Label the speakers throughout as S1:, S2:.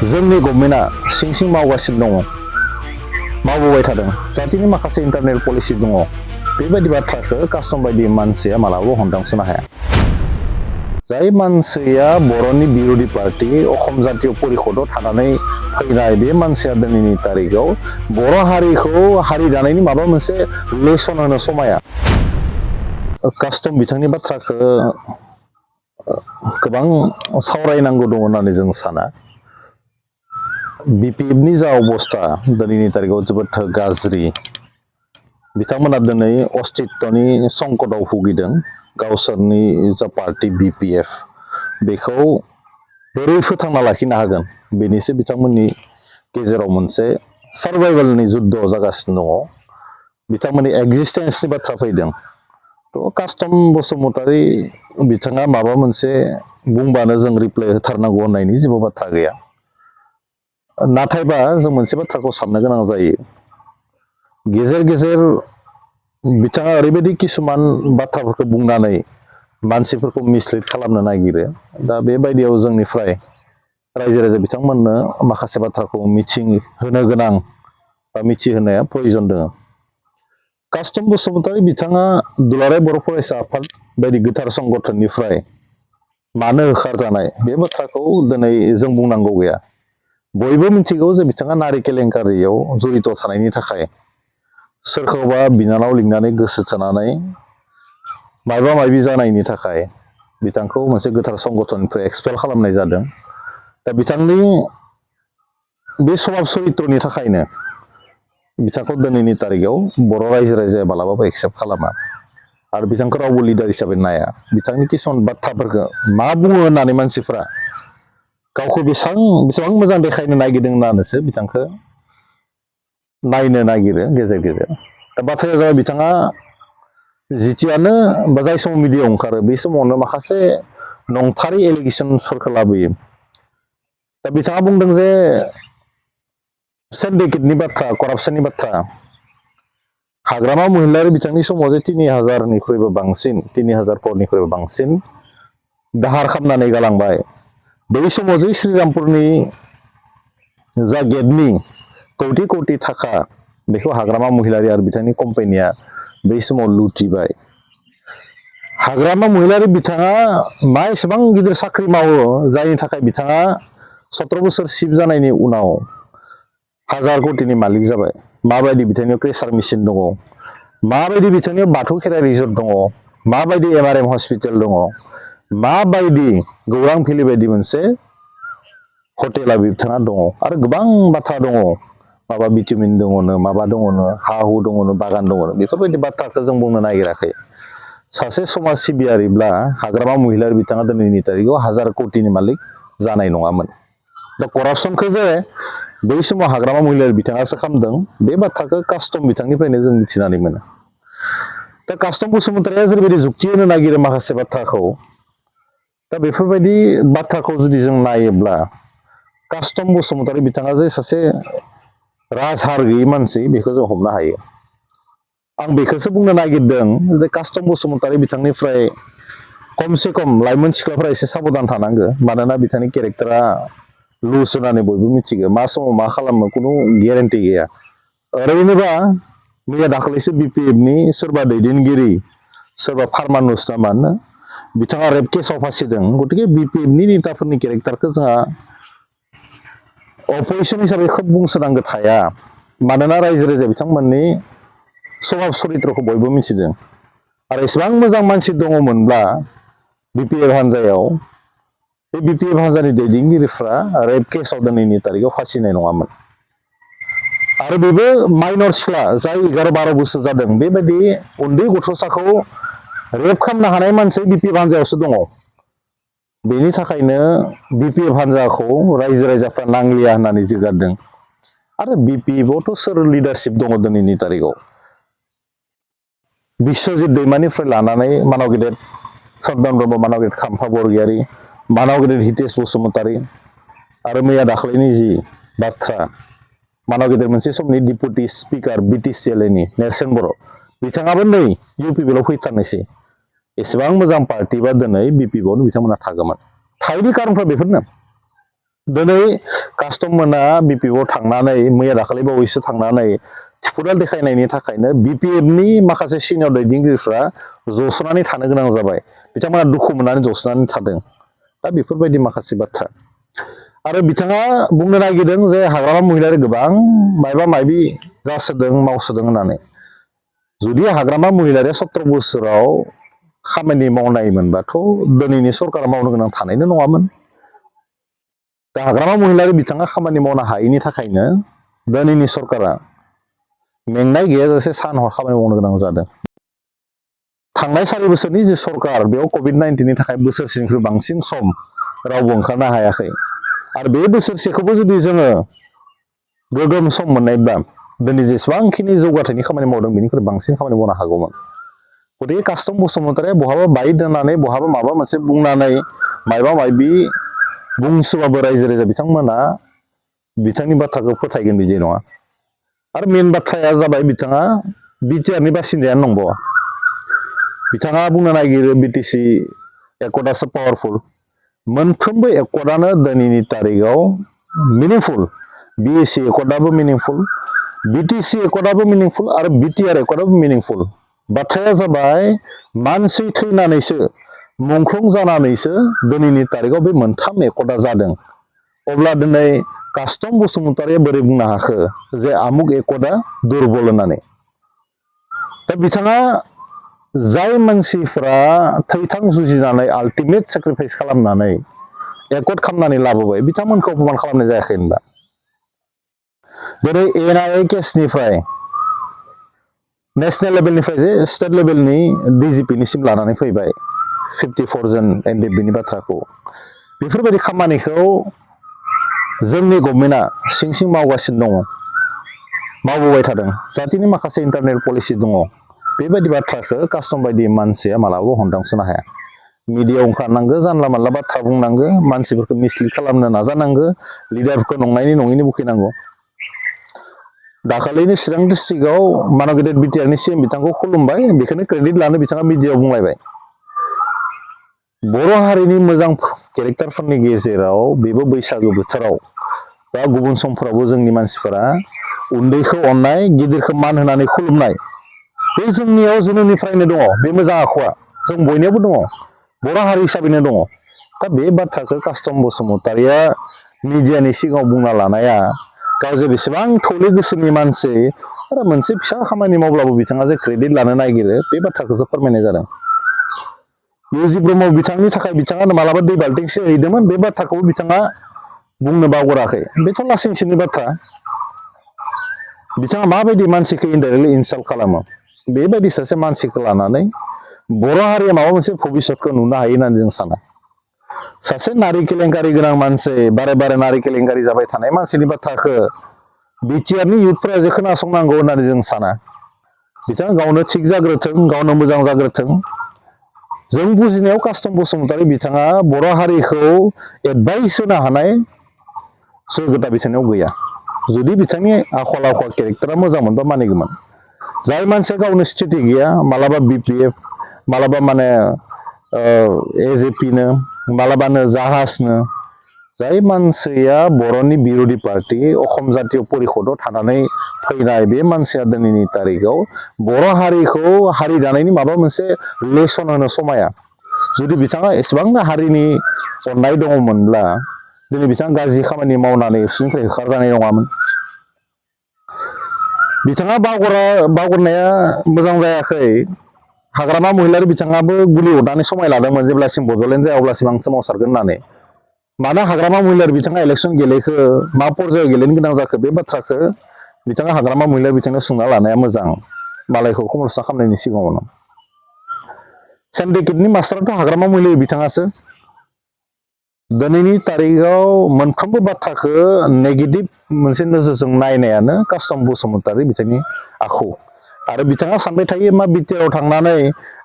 S1: जोंनि गभर्नमेन्टआ सिं सिं मावगासिनो दङ, मावबोबाय थादों। जातिनि माखासे इन्टारनेल पलिसि दङ। बेबायदि बाथ्राखौ कास्टम बायदि मानसिया मालाबाबो हमदांसनो हाया। जाय मानसिया बर'नि बिरोधी पार्टी अखम जातीय परिषदआव थानानै फैनाय बे मानसिया दिनैनि तारिखआव बर' हारिखौ हारि दानायनि माबा मोनसे लेसन होनो समाया। कास्टम बिथांनि बाथ्राखौ गोबां सावरायनांगौ दङ होननानै जों साना। बिपिएफनि जा अबस्था दिनैनि तारिखआव जोबोद गाज्रि। बिथांमोना दिनै अस्तित्वनि संकटआव भुगिदों। गावसोरनि जा पार्टी बिपिएफ बेखौ बोरै फोथांना लाखिनो हागोन बेनिसो बिथांमोननि गेजेराव मोनसे सार्भाइभेलनि जुद्ध जागासिनो दङ। बिथांमोननि एक्जिस्टेन्सनि बाथ्रा फैदों। थ' कास्टम बसुमतारी बिथाङा माबा मोनसे बुंबानो जों रिप्लाइ होथारनांगौ होननायनि जेबो बाथ्रा गैया। नाथायबा जों मोनसे बाथ्राखौ साननो गोनां जायो। गेजेर गेजेर बिथाङा ओरैबायदि किसुमान बाथ्राफोरखौ बुंनानै मानसिफोरखौ मिसलिड खालामनो नागिरो। दा बेबायदियाव जोंनिफ्राय रायजो राजा बिथांमोननो माखासे बाथ्राखौ मिथिहोनो गोनां बा मिथिहोनाया प्रयजन दङ। कास्टम बसुमतारी बिथाङा दुलाराय बर' फरायसा आफाद बायदि गोथार संगठननिफ्राय मानो होखारजानाय बे बाथ्राखौ दिनै जों बुंनांगौ गैया। बयबो मिथिगौ जे बिथाङा नारि केलेंकारियाव जड़ित थानायनि थाखाय सोरखौबा बिनानाव लिंनानै गोसो थोनानै माबा माबि जानायनि थाखाय बिथांखौ मोनसे गोथार संगठननिफ्राय एक्सपेल खालामनाय जादों। दा बिथांनि बे सभाब चरित्रनि थाखायनो बिथांखौ दिनैनि तारिखआव बर' रायजो राजाया मालाबाबो एक्सेप्ट खालामा आरो बिथांखौ रावबो लिडार हिसाबै नाया। बिथांनि किसुमान बाथ्राफोरखौ मा बुङो होननानै मानसिफ्रा गावखौ बेसेबां मोजां देखायनो नागिरदों होननानैसो बिथांखौ नायनो नागिरो गेजेर गेजेर। दा बाथ्राया जाबाय बिथाङा जिथियानो बा जाय समाव मिडियायाव ओंखारो बे समावनो माखासे नंथारै एलिगेसनफोरखौ लाबोयो। दा बिथाङा बुंदों जे सिन्डिकेटनि बाथ्रा, करापसननि बाथ्रा। हाग्रामा महिलारि बिथांनि समाव जे 3000निख्रुइबो बांसिन 3000 क्ररनिख्रुइबो बांसिन दाहार खालामनानै गालांबाय। बै समाव जे श्रीरामपुरनि जा गेटनि कौटि कौटि थाखा बेखौ हाग्रामा महिलारि आरो बिथांनि कम्पानिया बै समाव लुटिबाय। हाग्रामा महिलारि बिथाङा मा एसेबां गिदिर साख्रि मावो जायनि थाखाय बिथाङा 17 बोसोर सिफ जानायनि उनाव 1000 कौटिनि मालिक जाबाय। माबायदि बिथांनियाव प्रेसार मेसिन दङ, माबायदि बिथांनियाव बाथौ खेराइ रिजर्ट दङ, माबायदि MRM हस्पिटाल दङ, माबायदि गौरां भेलि बायदि मोनसे हटेला बिथाङा दङ आरो गोबां बाथ्रा दङ। माबा भिटामिन दङनो, माबा दङनो, हा हु दङनो, बागान दङनो, बेफोरबायदि बाथ्राखौ जों बुंनो नागिराखै। सासे समाज सिबियारिब्ला हाग्रामा महिलारि बिथाङा दिनैनि तारिखआव 1000 कौटिनि मालिक जानाय नङामोन। दा करापसनखौ जे बै समाव हाग्रामा महिलारि बिथाङासो खालामदों बे बाथ्राखौ कास्टम बिथांनिफ्रायनो जों मिथिनानै मोनो। दा कास्टम बसुमतारीया जेरैबायदि जुक्ति होनो नागिरो माखासे बाथ्राखौ, दा बेफोरबायदि बाथ्राखौ जुदि जों नायोब्ला कास्टम बसुमतारी बिथाङा जे सासे राजहार गैयै मानसि बेखौ जों हमनो हायो। आं बेखौसो बुंनो नागिरदों जे कास्टम बसुमतारी बिथांनिफ्राय खमसे खम लाइमोन सिख्लाफ्रा एसे साबधान थानांगो। मानोना बिथांनि केरेक्टारा लुज होननानै बयबो मिथिगौ। मा समाव मा खालामो खुनु गेरेन्टि गैया। ओरैनोबा मैया दाखालिसो बिपिएफनि सोरबा दैदेनगिरि, सोरबा फार्मानुस ना मानो, बिथाङा रेप केसाव फासिदों। गतिके बिपिएफनि नेताफोरनि केरेक्टारखौ जोंहा अपजिसन हिसाबै खोब बुंसोनांगौ थाया। मानोना रायजो राजाया बिथांमोननि सभाब चरित्रखौ बयबो मिथिदों। आरो एसेबां मोजां मानसि दङमोनब्ला बिपिएफ हान्जायाव, बे बिपिएफ हान्जानि दैदेनगिरिफ्रा रेप केसाव दिनैनि तारिखआव फासिनाय नङामोन। आरो बेबो माइनर सिख्ला जाय 11-12 बोसोर जादों। बेबायदि उन्दै गथ'साखौ रेप खालामनो हानाय मानसि बिपिएफ हान्जायावसो दङ। बेनि थाखायनो बिपिएफ हान्जाखौ रायजो राजाफ्रा नांलिया होननानै जोगारदों। आरो बिपिएफआवथ' सोर लिडारशिप दङ दिनैनि तारिखआव? बिस्वजित दैमानिफ्राय लानानै मानाव गेदेर सदन ब्रह्म, मानाव गेदेर खाम्फा बरगयारी, मानाव गेदेर हितेश बसुमतारी, आरो मैया दाख्लैनि जि बाथ्रा, मानाव गेदेर मोनसे समनि डिपुटि स्पिकार बिटिसिएलनि नेरसोन बर', बिथाङाबो नै इउपिपिएलआव फैथारनायसै। एसेबां मोजां पार्टिबा दिनै बिपिएफआवनो बिथांमोना थागौमोन। थायैनि कारनफ्रा बेफोरनो। दिनै कास्टम मोना बिपिएफ थांनानै मैया दाखालि बावैसो थांनानै थिफुदा देखायनायनि थाखायनो बिपिएफनि माखासे सिनियर दैदेनगिरिफ्रा जसोनानै थानो गोनां जाबाय बिथांमोना दुखु मोननानै जसोनानै थादों दा बेफोरबायदि माखासे बाथ्रा आरो बिथाङा बुंनो नागिरदों जे हाग्रामा महिलारि गोबां मायबा मायबि जासोदों मावसोदों होननानै जुदि हाग्रामा महिलारिया 17 बोसोराव खामानि मावनायमोनबाथ' दिनैनि सरकारा मावनो गोनां थानायनो नङामोन दा हाग्रामा महिलारि बिथाङा खामानि मावनो हायैनि थाखायनो दिनैनि सरकारा मेंनाय गैयाजासे सान हर खामानि मावनो गोनां जादों थांनाय 4 बोसोरनि जि सरकार बेयाव COVID-19नि थाखाय बोसोरसेनिख्रुइ बांसिन सम रावबो ओंखारनो हायाखै आरो बे बोसोरसेखौबो जुदि जोङो गोगोम सम मोननायब्ला दिनै जेसेबांखिनि जौगाथायनि खामानि मावदों बेनिख्रुइ बांसिन खामानि मावनो हागौमोन गतिके कास्टम बसुमतारिया बहाबा बाय दोननानै बहाबा माबा मोनसे बुंनानै मायबा मायबि बुंसोबाबो रायजो राजा बिथांमोना बिथांनि बाथ्राखौ फोथायगोन बिदि नङा आरो मेन बाथ्राया जाबाय बिथाङा बिटिआरनि बासिन्दायानो नंबावा बिथाङा बुंनो नागिरो बिटिसि एकर्डआसो पावारफुल मोनफ्रोमबो एकर्डआनो दिनैनि तारिखआव मिनिंफुल बिएसि एकर्डआबो मिनिंफुल बिटिसि एकर्डआबो मिनिंफुल आरो बिटिआर एकर्डआबो मिनिंफुल बाथ्राया जाबाय मानसि थैनानैसो मुंख्लं जानानैसो दिनैनि तारिखआव बे मोनथाम एकर्डआ जादों अब्ला दिनै कास्टम बसुमतारिया बोरै बुंनो हाखो जे आमुक एकर्डआ दुरबल होननानै दा बिथाङा जाय मानसिफ्रा थैथां जुजिनानै आल्टिमेट सेक्रिफाइस खालामनानै एकर्ड खालामनानै लाबोबाय बिथांमोनखौ अपमान खालामनाय जायाखै होनबा दिनै एनआइए केसनिफ्राय नेशनेल लेभेलनिफ्राय जे स्टेट लेभेलनि डिजिपिनिसिम लानानै फैबाय 54 जन एनडिएफबिनि बाथ्राखौ बेफोरबायदि खामानिखौ जोंनि गभर्नमेन्टआ सिं सिं मावगासिनो दङ मावबोबाय थादों जातिनि माखासे इन्टारनेल पलिसि दङ बेबायदि बाथ्राखौ कास्टम बायदि मानसिया मालाबाबो हमदांसोनो हाया मिडियायाव ओंखारनांगो जानला मानला बाथ्रा बुंनांगो मानसिफोरखौ मिसलिड खालामनो नाजानांगो लिडारफोरखौ नंनायनि नङिनि बुखिनांगौ दाखालिनि चिरां डिस्ट्रिक्टआव मानगेदेर बिटिआरनि सिएम बिथांखौ खुलुमबाय बेखौनो क्रेडिट लानो बिथाङा मिडियायाव बुंलायबाय बर' हारिनि मोजां केरेक्टारफोरनि गेजेराव बेबो बैसागु बोथोराव बा गुबुन समफोरावबो जोंनि मानसिफोरा उन्दैखौ अननाय गिदिरखौ मान होनानै खुलुमनाय बे जोंनियाव जोनोमनिफ्रायनो दङ बे मोजां आखुआ जों बयनियावबो दङ बर' हारि हिसाबैनो दङ दा बे बाथ्राखौ कास्टम बसुमतारिया मिडियानि सिगाङाव बुंना लानाया गावजे बेसेबां थौले गोसोनि मानसि आरो मोनसे फिसा खामानि मावब्लाबो बिथाङा जे क्रेडिट लानो नागिरो बे बाथ्राखौसो फोरमायनाय जादों इउजि ब्रह्म बिथांनि थाखाय बिथाङा मालाबा दै बाल्थिंसे हैदोंमोन बे बाथ्राखौबो बिथाङा बुंनो बावगाराखै बेथ' लासिंसिनि बाथ्रा बिथाङा माबायदि मानसिखौ इनडाइरेक्टलि इनसाल्ट खालामो बेबायदि सासे मानसिखौ लानानै बर' हारिया माबा मोनसे भबिष्यतखौ नुनो हायो होननानै जों साना सासे नारि केलेंकारि गोनां मानसि बारे बारे नारि केलेंकारि जाबाय थानाय मानसिनि बाथ्राखौ बिटिआरनि इयुथफोरा जे खोनासंनांगौ होननानै जों साना बिथाङा गावनो थिग जाग्रोथों गावनो मोजां जाग्रोथों जों बुजिनायाव कास्टम बसुमतारि बिथाङा बर' हारिखौ एडभाइस होनो हानाय जयगता बिथांनियाव गैया जुदि बिथांनि आखल आखुआ केरेक्टारा मोजां मोनबा मानिगौमोन जाय मानसिया गावनो स्थिति गैया मालाबा बिपिएफ मालाबा माने एजेपिनो मालाबानो जाहाजनो जाय मानसिया बर'नि बिर'धि पार्टि अखम जातीय परिषदआव थानानै फैनाय बे मानसिया दिनैनि तारिखआव बर' हारिखौ हारि दानायनि माबा मोनसे लेसन होनो समाया जुदि बिथाङा एसेबांनो हारिनि अननाय दङमोनब्ला दिनै बिथाङा गाज्रि खामानि मावनानै बिसोरनिफ्राय होखारजानाय नङामोन बिथाङा बावगारनाया मोजां जायाखै हाग्रामा महिलारि बिथाङाबो गुलि हरनानै समाय लादोंमोन जेब्लासिम बड'लेण्ड जाया अब्लासिम आं सोमावसारगोन होननानै मानो हाग्रामा महिलारि बिथाङा इलेक्सन गेलेखो मा पर्यायाव गेलेनो गोनां जाखो बे बाथ्राखौ बिथाङा हाग्रामा महिलारि बिथांनो सोंना लानाया मोजां मालायखौ खमरसा खालामनायनि सिगाङावनो सिन्डिकेटनि मास्टाराथ' हाग्रामा महिलारि बिथाङासो दिनैनि तारिखआव मोनफ्रोमबो बाथ्राखौ नेगेटिभ मोनसे नोजोरजों नायनायानो कास्टम बसुमतारि बिथांनि आखु आरो बिथाङा सानबाय थायो मा बिटिआरआव थांनानै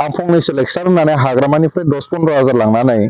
S1: आं फंनैसो लेक्सार होनानै हाग्रामानिफ्राय 10-15 हाजार लांनानै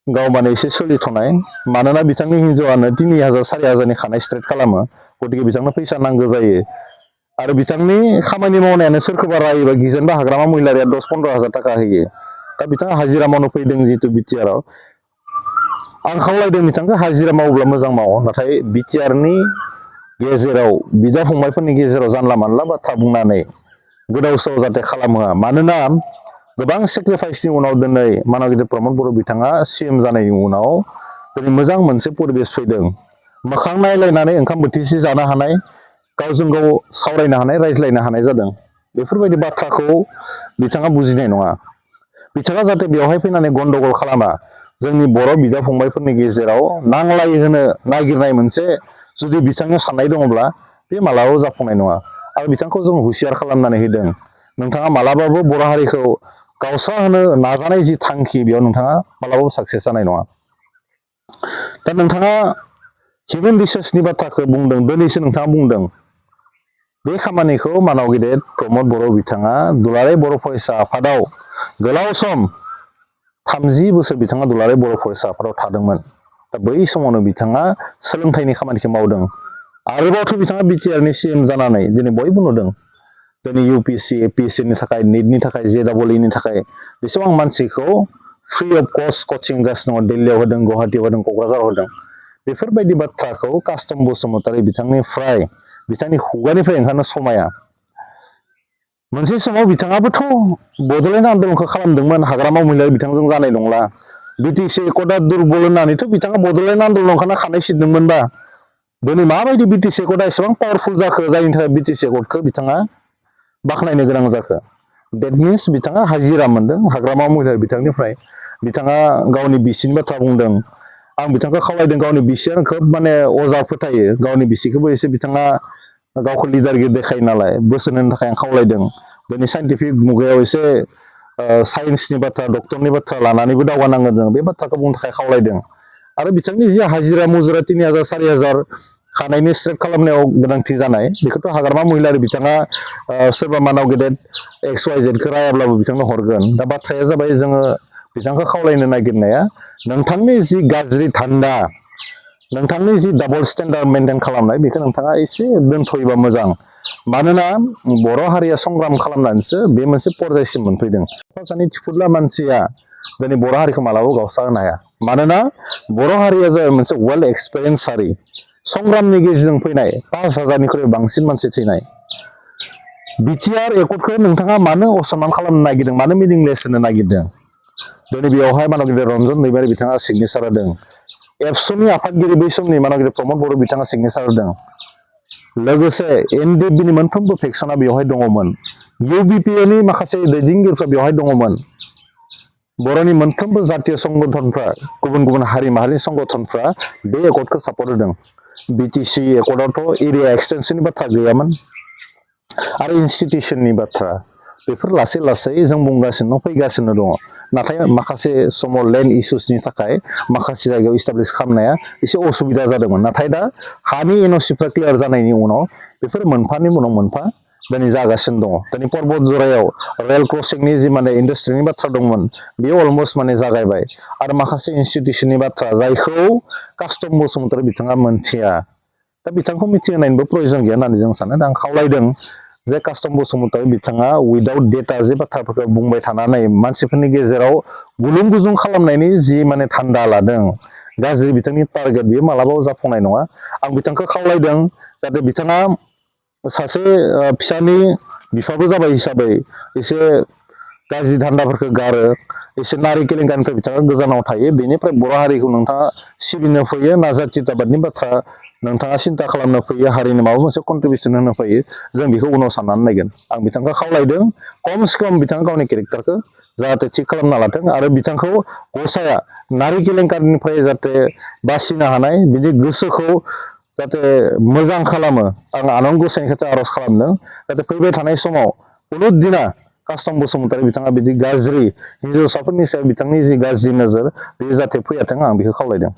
S1: गाव माने एसे सोलिथ'नाय मानोना बिथांनि हिन्जावानो 3,000-4,000नि खानाय स्ट्रेट खालामो गतिके बिथांनो फैसा नांगौ जायो आरो बिथांनि खामानि मावनायानो सोरखौबा रायोबा गिजेनबा हाग्रामा महिलारिया 10-15 हाजार थाखा होयो दा बिथाङा हाजिरा मावनो फैदों जितु बिटिआरआव आं खावलायदों बिथांखौ हाजिरा मावोब्ला मोजां मावो, नाथाय बिटिआरनि गेजेराव बिदा फंबायफोरनि गेजेराव जानला मानला बाथ्रा बुंनानै गोदाव सोराव जाहाथे खालामोआ। मानोना गोबां सेक्रिफाइसनि उनाव दिनै मानगिरि प्रमद बर' बिथाङा सिएम जानायनि उनाव दिनै मोजां मोनसे परिबेस फैदों। मोखां नायलायनानै ओंखाम बोथिसे जानो हानाय, गावजों गाव सावरायनो हानाय, रायज्लायनो हानाय जादों। बेफोरबायदि बाथ्राखौ बिथाङा बुजिनाय नङा। बिथाङा जाहाथे बेवहाय फैनानै गन्डगल खालामा। जोंनि बर' बिदा फंबायफोरनि गेजेराव नांलाय होनो नागिरनाय मोनसे जुदि बिथांनि साननाय दङब्ला बे मालाबाबो जाफुंनाय नङा। आरो बिथांखौ जों हुसियार खालामनानै होदों। नोंथाङा मालाबाबो बर' हारिखौ गावस्रा होनो नाजानाय जि थांखि, बेयाव नोंथाङा मालाबाबो साक्सेस जानाय नङा। दा नोंथाङा हिउमेन रिसोर्सनि बाथ्राखौ बुंदों, दिनैसो नोंथाङा बुंदों। बे खामानिखौ मानाव गेदेर प्रमद बर' बिथाङा दुलाराय बर' फरायसा आफादाव गोलाव सम 30 बोसोर बिथाङा दुलाराय बर' फरायसा आफादाव थादोंमोन। दा बै समावनो बिथाङा सोलोंथाइनि खामानिखौ मावदों। आरोबावथ' बिथाङा बिटिआरनि सिएम जानानै दिनै बयबो नुदों। दिनै इउपिएससि, एपिएससिनि थाखाय, निटनि थाखाय, जेइइनि थाखाय बेसेबां मानसिखौ फ्रि अफ कस्ट कचिं होगासिनो दङ। दिल्लीयाव होदों, गुवाहाटियाव होदों, क'क्राझाराव होदों। बेफोरबायदि बाथ्राखौ कास्टम बसुमतारी बिथांनि खुगानिफ्राय ओंखारनो समाया। मोनसे समाव बिथाङाबोथ' बड'लेण्ड आन्दलनखौ खालामदोंमोन। हाग्रामा महिलारि बिथांजों जानाय नंला। बिटिसि एकटआ दुरबल होननानैथ' बिथाङा बड'लेण्ड आन्दलनाव ओंखारना खानाय सिनदोंमोनबा दिनै माबायदि बिटिसि एकटआ एसेबां पावारफुल जाखो, जायनि थाखाय बिटिसि एकटखौ बिथाङा बाख्नायनो गोनां जाखो। देट मिन्स बिथाङा हाजिरा मोनदों हाग्रामा महिलारि बिथांनिफ्राय। बिथाङा गावनि बिसिनि बाथ्रा बुंदों। आं बिथांखौ खावलायदों, गावनि बिसिया खोब अजा फोथायो। गावनि बिसिखौबो एसे बिथाङा गावखौ लिडारगिरि देखायो नालाय, बोसोन होनो थाखाय आं खावलायदों। दिनै साइन्टिफिक मुगायाव एसे साइन्सनि बाथ्रा, डक्टरनि बाथ्रा लानानैबो दावगानांगोन, जों बे बाथ्राखौ बुंनो थाखाय खावलायदों। आरो बिथांनि जि हाजिरा मुजुरा 3000 4000 खानायनि स्ट्रेट खालामनायाव गोनांथि जानाय, बेखौथ' हाग्रामा महिलारि बिथाङा सोरबा मानाव गेदेर XYZखौ रायाब्लाबो बिथांनो हरगोन। दा बाथ्राया जाबाय, जोङो बिथांखौ खावलायनो नागिरनाया नोंथांनि जि गाज्रि धान्दा, नोंथांनि जि डाबल स्टेन्डार्ड मेनटेन खालामनाय, बेखौ नोंथाङा एसे दोनथ'योबा मोजां। मानोना बर' हारिया संग्राम खालामनानैसो बे मोनसे पर्यायसिम मोनफैदों। सानै थिफुदला मानसिया दिनै बर' हारिखौ मालाबाबो गावस्रा होनो हाया। मानोना बर' हारिया जाबाय मोनसे वेल एक्सपिरियेन्स हारि। संग्रामनि गेजेरजों फैनाय, 5000निख्रुइ बांसिन मानसि थैनाय। बिटिआर एकटखौ नोंथाङा मानो असनमान खालामनो नागिरदों, मानो मिनिंलेस होनो नागिरदों? दिनै बेवहाय मानगिरि रन्जन दैमारि बिथाङा सिगनेसार होदों। एबसुनि आफादगिरि बै समनि मानगिरि प्रमद बर' बिथाङा सिगनेसार होदों। लोगोसे एनडिएफबिनि मोनफ्रोमबो फेक्सना बेवहाय दङमोन। इउबिपिएनि माखासे दैदेनगिरिफ्रा बेवहाय दङमोन। बर'नि मोनफ्रोमबो जातीय संगठनफ्रा, गुबुन गुबुन हारि माहारिनि संगठनफ्रा बे एकटखौ सापर्ट होदों। बिटिसि एकटआवथ' एरिया एक्सटेनसननि बाथ्रा गैयामोन। आरो इन्स्टिटिउसननि बाथ्रा, बेफोर लासै लासै जों बुंगासिनो दं, फैगासिनो दङ। नाथाय माखासे समाव लेन्ड इसुसनि थाखाय माखासे जायगायाव इस्टाब्लिस खालामनाया एसे असुबिदा जादोंमोन। नाथाय दा हानि एनअसिफ्रा क्लियार जानायनि उनाव बेफोर मोनफानि उनाव मोनफा दिनै जागासिनो दङ। दिनै पर्बत जरायाव रेल क्रसिंनि जि इन्डास्ट्रिनि बाथ्रा दंमोन, बेयो अलमस्ट जागायबाय। आरो माखासे इन्स्टिटिउसननि बाथ्रा, जायखौ कास्टम बसुमतारी बिथाङा मोनथिया। दा बिथांखौ मिथिहोनायनिबो प्रयजन गैया होननानै जों सानो। दा आं खावलायदों जे कास्टम बसुमतारी बिथाङा उइदाउट डेटा जे बाथ्राफोरखौ बुंबाय थानानै मानसिफोरनि गेजेराव गुलुं गुजुं खालामनायनि जि थान्दा लादों, गाज्रि बिथांनि टारगेट, बेयो मालाबाबो जाफुंनाय नङा। आं बिथांखौ खावलायदों जाहाथे बिथाङा सासे फिसानि बिफाबो जाबाय हिसाबै एसे गाज्रि धान्दाफोरखौ गारो, एसे नारि केलेंकारिनिफ्राय बिथाङा गोजानाव थायो। बेनिफ्राय बर' हारिखौ नोंथाङा सिबिनो फैयो, ना जातीयताबादनि बाथ्रा नोंथाङा सिन्था खालामनो फैयो, हारिनि माबा मोनसे कन्ट्रिबिउसन होनो फैयो, जों बेखौ उनाव साननानै नायगोन। आं बिथांखौ खावलायदों, खमसे खम बिथाङा गावनि केरेक्टारखौ जाहाथे थिग खालामना लाथों। आरो बिथांखौ गसाइया नारि केलेंकारिनिफ्राय जाहाथे बासिनो हानाय, बिदि गोसोखौ जाहाथे मोजां खालामो। आं आनान गसाइनि खाथियाव आर'ज खालामदों जाहाथे फैबाय थानाय समाव खुनु दिना कास्टम बसुमतारी बिथाङा बिदि गाज्रि हिन्जावसाफोरनि सायाव बिथांनि जि गाज्रि नोजोर, बे जाहाथे फैयाथों, आं बेखौ खावलायदों।